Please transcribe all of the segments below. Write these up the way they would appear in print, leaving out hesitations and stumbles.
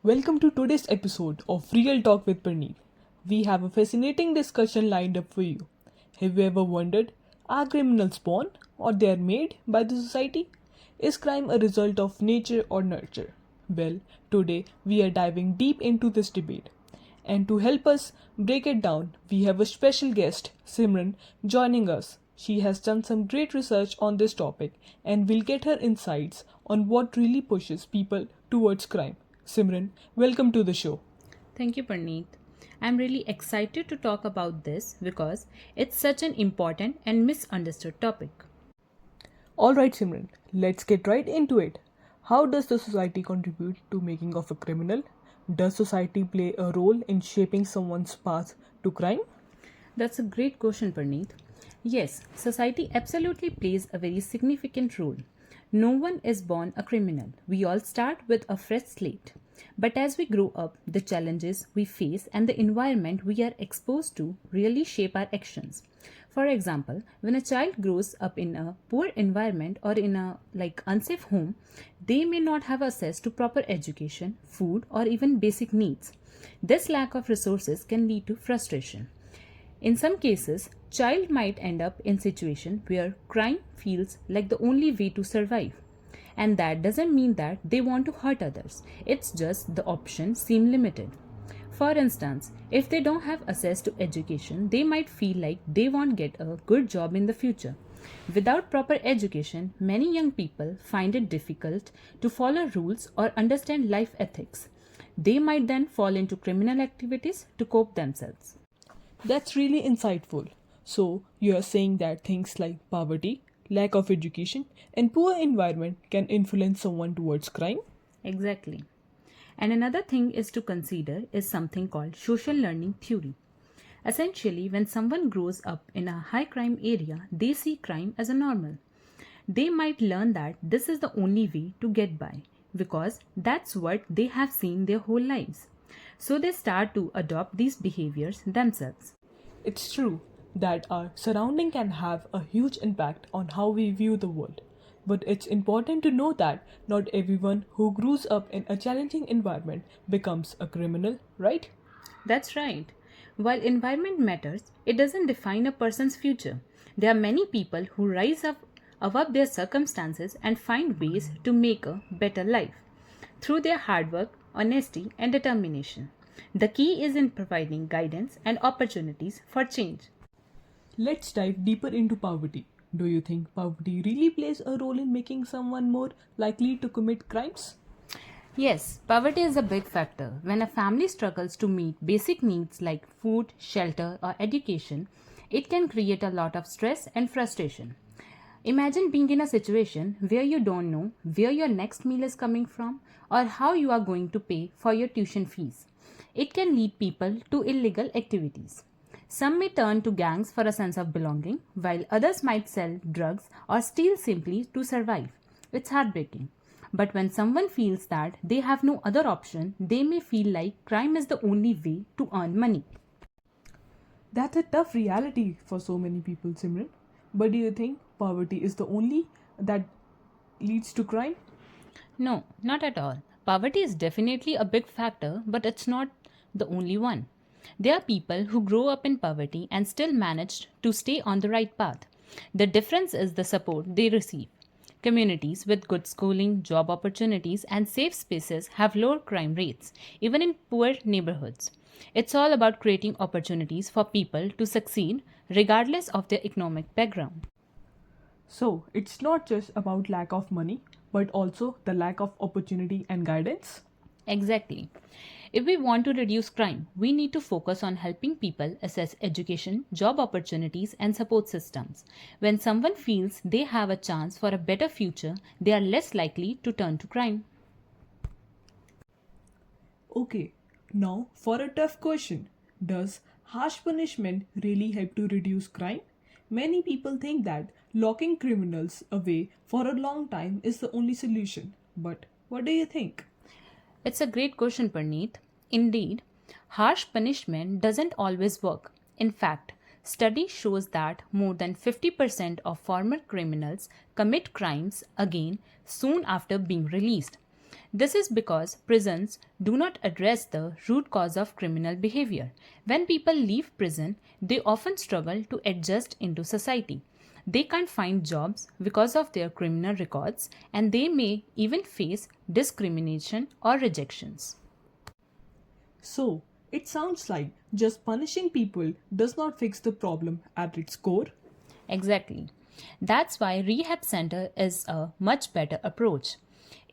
Welcome to today's episode of Real Talk with Parneet. We have a fascinating discussion lined up for you. Have you ever wondered, are criminals born or they are made by the society? Is crime a result of nature or nurture? Well, today we are diving deep into this debate. And to help us break it down, we have a special guest, Simran, joining us. She has done some great research on this topic and will get her insights on what really pushes people towards crime. Simran, welcome to the show. Thank you, Parneet. I'm really excited to talk about this because it's such an important and misunderstood topic. Alright, Simran, let's get right into it. How does the society contribute to making of a criminal? Does society play a role in shaping someone's path to crime? That's a great question, Parneet. Yes, society absolutely plays a very significant role. No one is born a criminal. We all start with a fresh slate. But as we grow up, the challenges we face and the environment we are exposed to really shape our actions. For example, when a child grows up in a poor environment or in a unsafe home, they may not have access to proper education, food, or even basic needs. This lack of resources can lead to frustration. In some cases, child might end up in situation where crime feels like the only way to survive. And that doesn't mean that they want to hurt others. It's just the options seem limited. For instance, if they don't have access to education, they might feel like they won't get a good job in the future. Without proper education, many young people find it difficult to follow rules or understand life ethics. They might then fall into criminal activities to cope themselves. That's really insightful. So, you are saying that things like poverty, lack of education, and poor environment can influence someone towards crime? Exactly. And another thing is to consider is something called social learning theory. Essentially, when someone grows up in a high crime area, they see crime as a normal. They might learn that this is the only way to get by because that's what they have seen their whole lives. So they start to adopt these behaviors themselves. It's true that our surrounding can have a huge impact on how we view the world. But it's important to know that not everyone who grows up in a challenging environment becomes a criminal, right? That's right. While environment matters, it doesn't define a person's future. There are many people who rise up above their circumstances and find ways to make a better life through their hard work, honesty, and determination. The key is in providing guidance and opportunities for change. Let's dive deeper into poverty. Do you think poverty really plays a role in making someone more likely to commit crimes? Yes, poverty is a big factor. When a family struggles to meet basic needs like food, shelter, or education, it can create a lot of stress and frustration. Imagine being in a situation where you don't know where your next meal is coming from or how you are going to pay for your tuition fees. It can lead people to illegal activities. Some may turn to gangs for a sense of belonging, while others might sell drugs or steal simply to survive. It's heartbreaking. But when someone feels that they have no other option, they may feel like crime is the only way to earn money. That's a tough reality for so many people, Simran. But do you think poverty is the only that leads to crime? No, not at all. Poverty is definitely a big factor, but it's not the only one. There are people who grow up in poverty and still managed to stay on the right path. The difference is the support they receive. Communities with good schooling, job opportunities, and safe spaces have lower crime rates, even in poor neighborhoods. It's all about creating opportunities for people to succeed regardless of their economic background. So, it's not just about lack of money, but also the lack of opportunity and guidance? Exactly. If we want to reduce crime, we need to focus on helping people assess education, job opportunities, and support systems. When someone feels they have a chance for a better future, they are less likely to turn to crime. Okay, now for a tough question. Does harsh punishment really help to reduce crime? Many people think that locking criminals away for a long time is the only solution. But what do you think? It's a great question, Parneet. Indeed, harsh punishment doesn't always work. In fact, study shows that more than 50% of former criminals commit crimes again soon after being released. This is because prisons do not address the root cause of criminal behavior. When people leave prison, they often struggle to adjust into society. They can't find jobs because of their criminal records, and they may even face discrimination or rejections. So, it sounds like just punishing people does not fix the problem at its core. Exactly. That's why rehab center is a much better approach.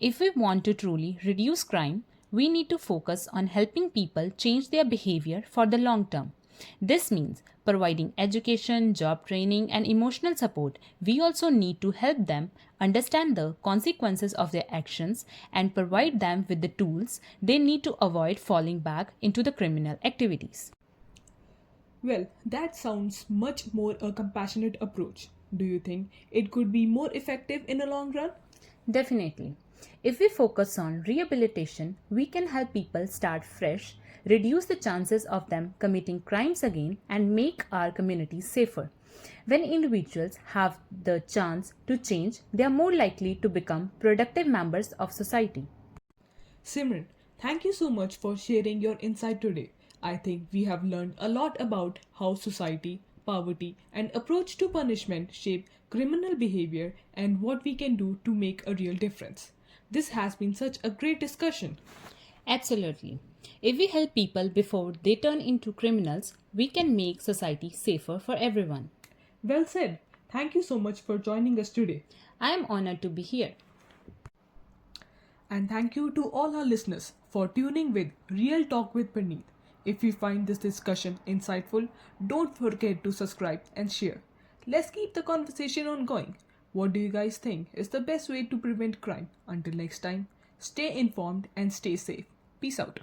If we want to truly reduce crime, we need to focus on helping people change their behavior for the long term. This means providing education, job training, and emotional support. We also need to help them understand the consequences of their actions and provide them with the tools they need to avoid falling back into the criminal activities. Well, that sounds much more a compassionate approach. Do you think it could be more effective in a long run? Definitely. If we focus on rehabilitation, we can help people start fresh, reduce the chances of them committing crimes again, and make our communities safer. When individuals have the chance to change, they are more likely to become productive members of society. Simran, thank you so much for sharing your insight today. I think we have learned a lot about how society, poverty, and approach to punishment shape criminal behavior and what we can do to make a real difference. This has been such a great discussion. Absolutely. If we help people before they turn into criminals, we can make society safer for everyone. Well said. Thank you so much for joining us today. I am honored to be here. And thank you to all our listeners for tuning with Real Talk with Parneet. If you find this discussion insightful, don't forget to subscribe and share. Let's keep the conversation ongoing. What do you guys think is the best way to prevent crime? Until next time, stay informed and stay safe. Peace out.